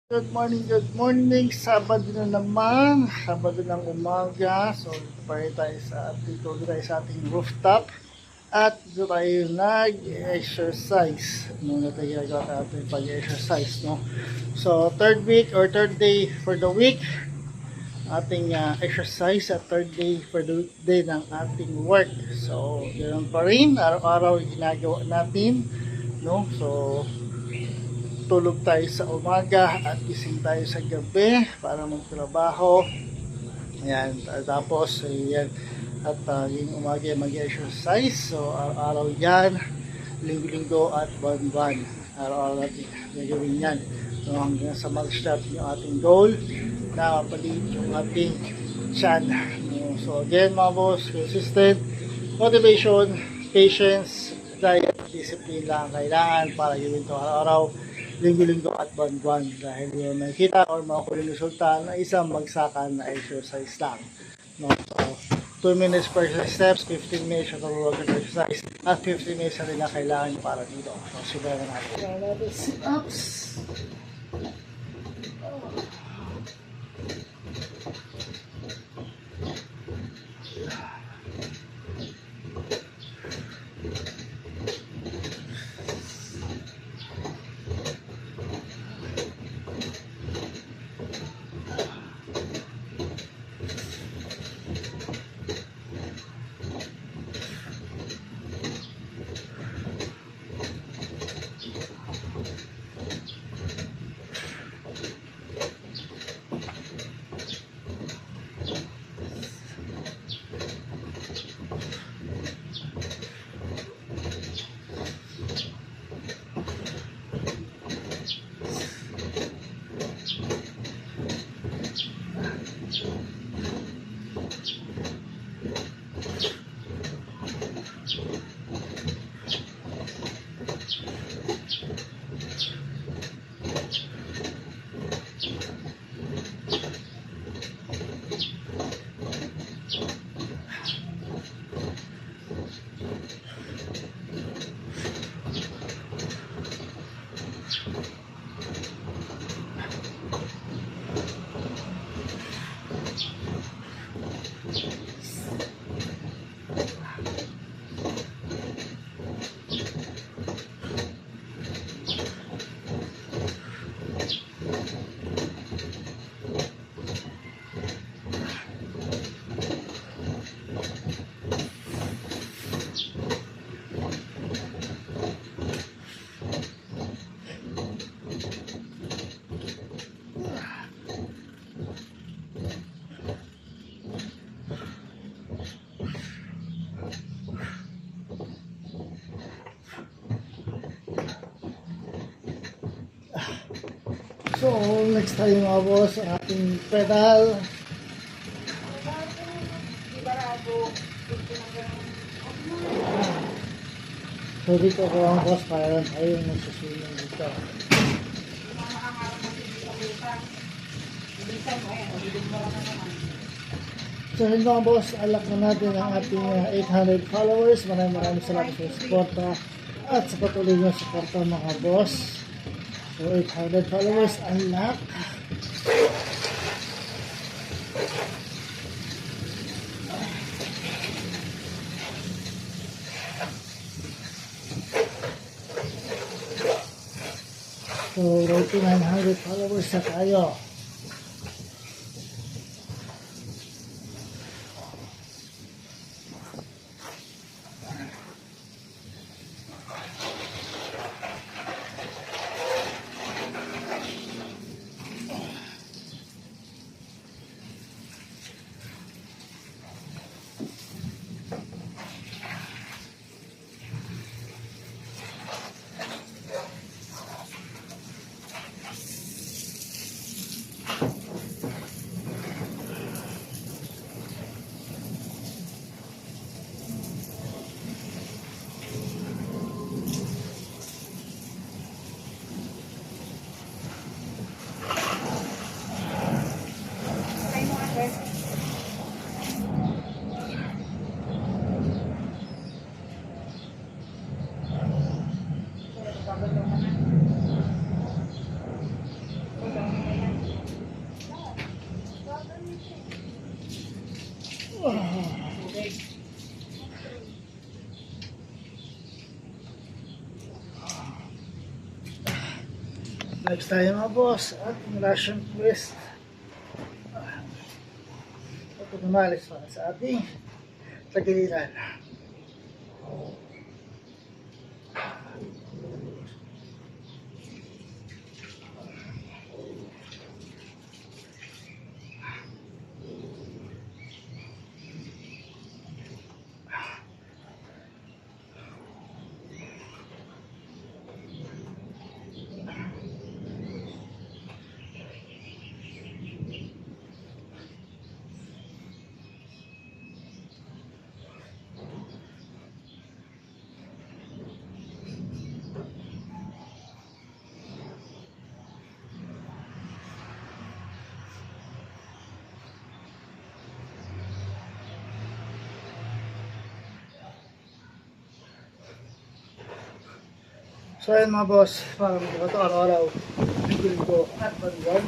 Good morning. Sabado na naman. Sabado ng umaga. So, pare tayo sa dito tayo sa ating rooftop. At dito tayo nag-exercise. Na tayo ginagawa natin pag-exercise, no? So, third week or third day for the week. Ating exercise at third day for the day ng ating work. So, ganoon pa rin. Araw-araw ginagawa natin, no? So, tulog tayo sa umaga at gising tayo sa gabi para magtrabaho. Ayan, tapos ayan, at yung umaga mag-exercise. So araw-araw yan, linggo-linggo at buwan-buwan. Araw-araw natin gagawin yan. So hanggang sa mag-start yung ating goal na mapalit yung ating chan. So again mga boss, consistent, motivation, patience, diet, discipline lang kailangan para gawin ito araw-araw, linggo-linggo at buwan-buwan dahil yun nakita or makuha yung resulta ng isang bagsakan na exercise lang. No? So, 2 minutes per steps, 15 minutes sa work exercise, at 15 minutes na rin na kailangan para dito. So, sigaran natin. Sigaran natin sit-ups. So, next tayo mga boss, ang ating pedal. So, dito ko ang boss para lang tayo nagsusulang dito. So, yun mga boss, alak na natin ang ating 800 followers. Maraming salamat sa suporta at sa patuloy na suporta mga boss. So, 800 followers, unlock. So, right to 900 followers na tayo. Next tayo mga boss, ating Russian twist. Ito tumalis para sa ating tagiliran. So ayun mga boss, para magkakato ito araw-araw, bigil ko at pag-iwan.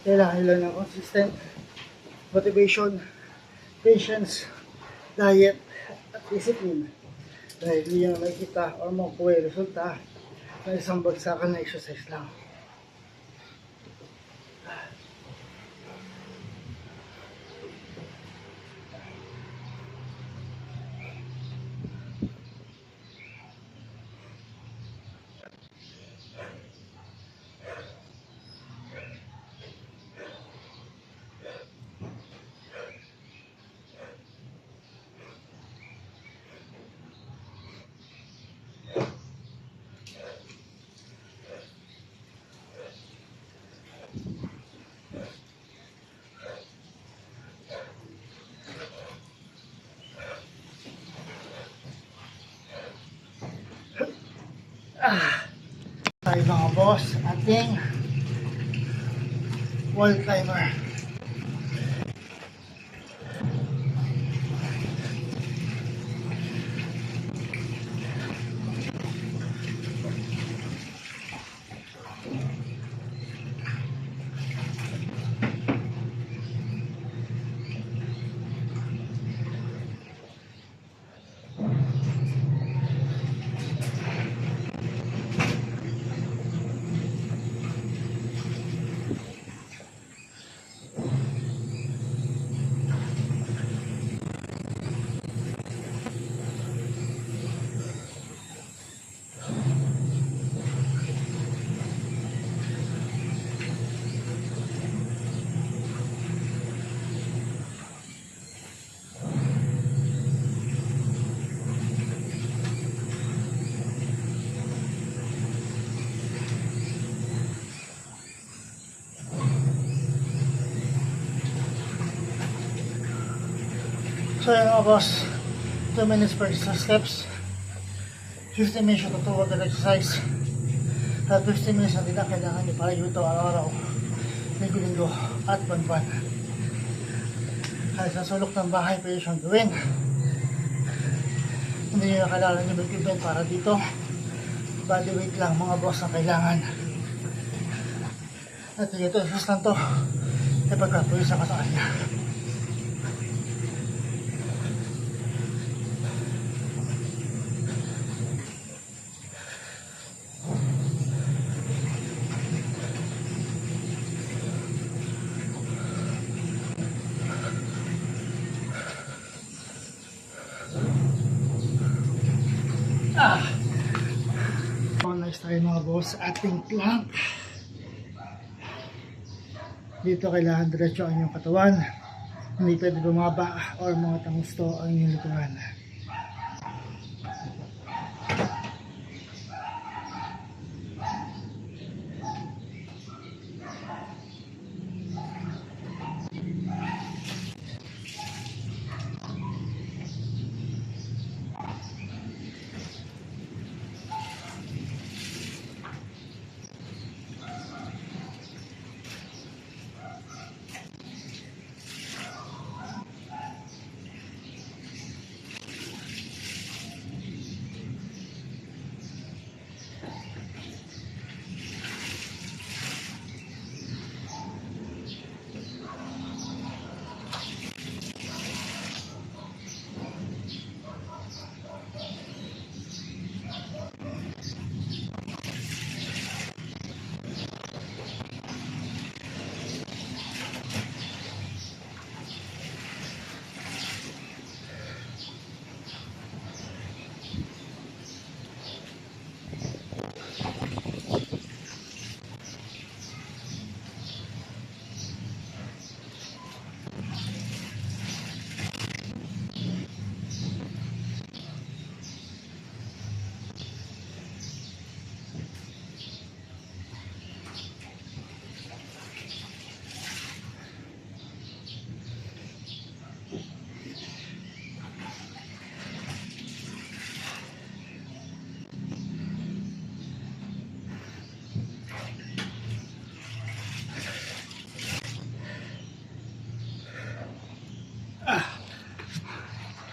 Kailangan nila ng consistent motivation, patience, diet, at discipline. Dahil hindi na makikita o makukuha yung resulta ng isang bagsakan na exercise lang. Tayo mga boss, ating wall climber. So yun mga boss, 2 minutes per steps, 15 minutes yung tutuwag ng exercise, at 15 minutes na din ang kailangan nyo para ito araw-araw, linggo-linggo at buwan-buwan. Kahit sa sulok ng bahay, pwede siyang gawin. Hindi nyo na kailangan nyo mag-event para dito. Body weight lang mga boss ang kailangan. At ito, exercise lang to, ipagkatuloy sa kanya. Next tayo mga boss, ating plank. Dito kailangan diretso ang inyong katawan, hindi pwede bumaba or mga tangusto ang inyong likuran.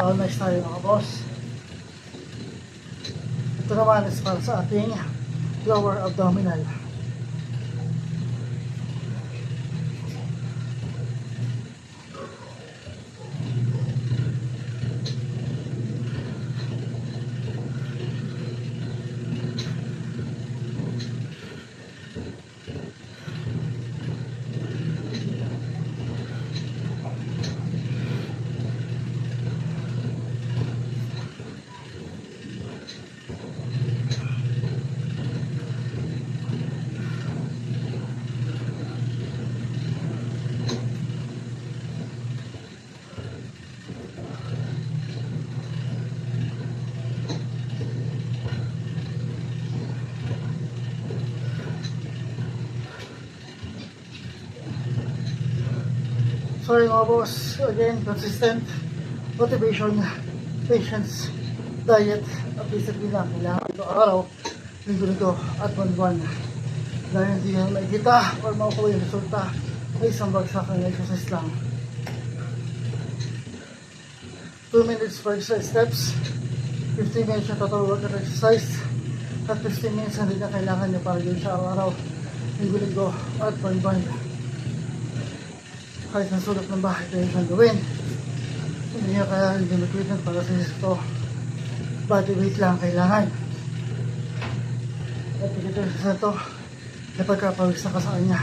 Nice tayo mga boss. Ito naman is para sa ating lower abdominal. Sorry mga boss, again, consistent motivation, patience, diet, at discipline lang. Kailangan ito araw, linggo at buwan-buwan. Dahil hindi na makikita or makukuha yung resulta ay isang bagsak ng exercise lang. 2 minutes for exercise steps, 15 minutes yung total workout exercise, at 15 minutes na rin na kailangan nyo para yun sa araw-araw, linggo at buwan-buwan. Kahit sa sulat ng bahay tayo siyang gawin. Hindi niya kaya hindi mag-equipment para sa ito. Body weight lang kailangan. At ito sa ito, napagkapawis na ka sa kanya.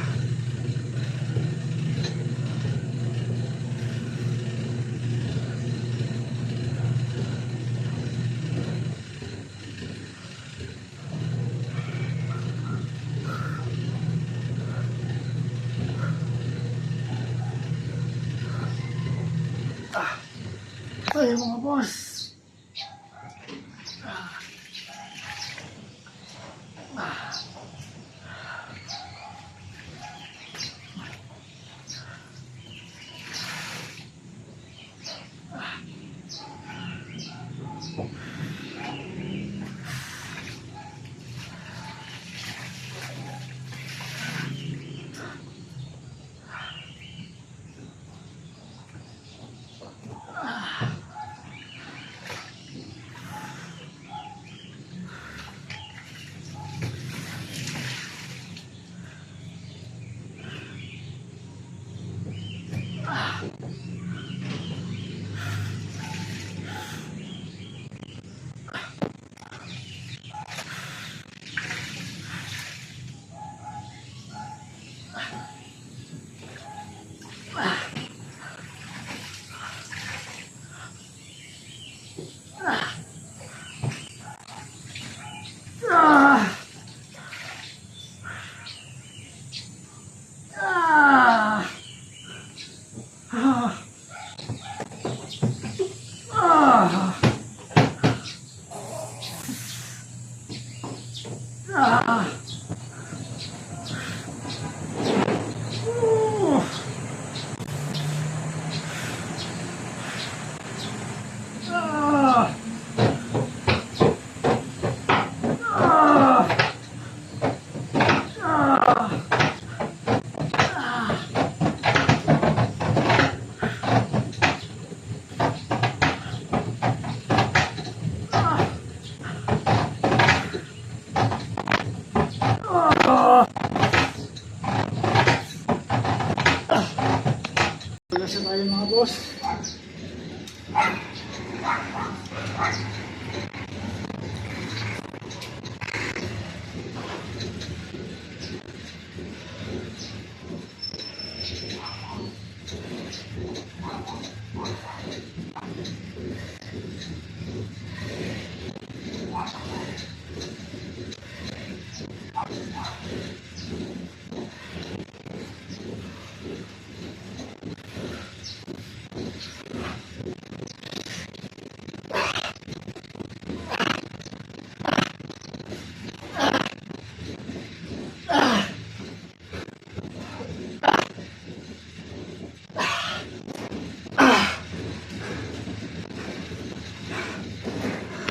Ay mga boss, Nasa tayo mga boss.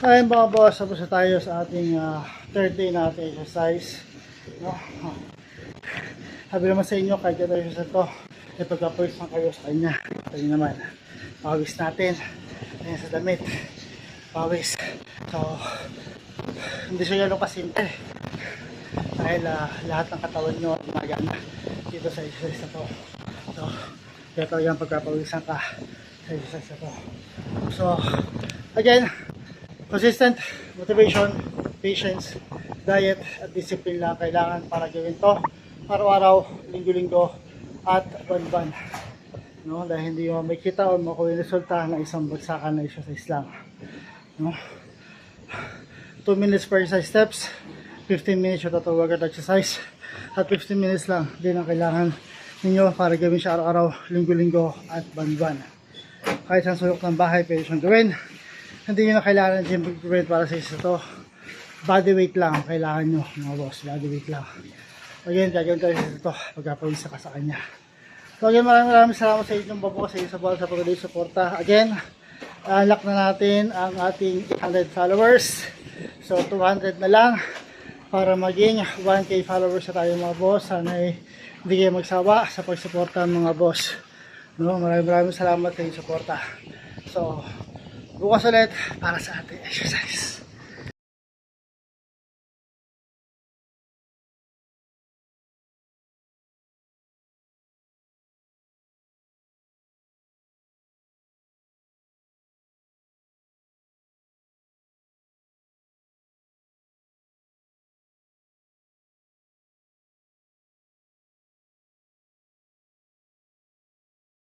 Ayun mga boss, tapos na tayo sa ating third day natin exercise. No? Sabi naman sa inyo, kahit ito exercise ito, ay pagka-pulse lang kayo sa kanya. Ito naman. pawis natin. Ayan sa damit. Pawis. So, hindi siya gano'ng kasimple. Dahil lahat ng katawan nyo gumagana dito sa exercise na to. So, kaya talagang pagkapawisan ka sa exercise na to. So, again, consistent motivation, patience, diet, at discipline lang kailangan para gawin to. Araw-araw, linggo-linggo, at buwan-buwan. No? Dahil hindi mo makita o makuha yung resulta ng isang bagsakan na exercise lang. No? 2 minutes per exercise steps, 15 minutes yung total workout exercise, at 15 minutes lang din ang kailangan ninyo para gawin siya araw-araw, linggo-linggo, at buwan-buwan. Kahit sa sulok ng bahay, pwede siyang gawin. Hindi nyo na kailangan ng gym equipment para sa isa to. Body weight lang ang kailangan nyo, mga boss. Body weight lang. Again, gagawin tayo sa ito pagkapawisa ka sa kanya. So again, maraming salamat sa inyong babuo sa isa sa pagdating suporta. Again, unlock na natin ang ating 800 followers. So 200 na lang para maging 1k followers na tayo mga boss. Sana hindi kayo magsawa sa pagsuporta mga boss. No, maraming salamat sa inyong suporta. So bukas ulit para sa ating exercise.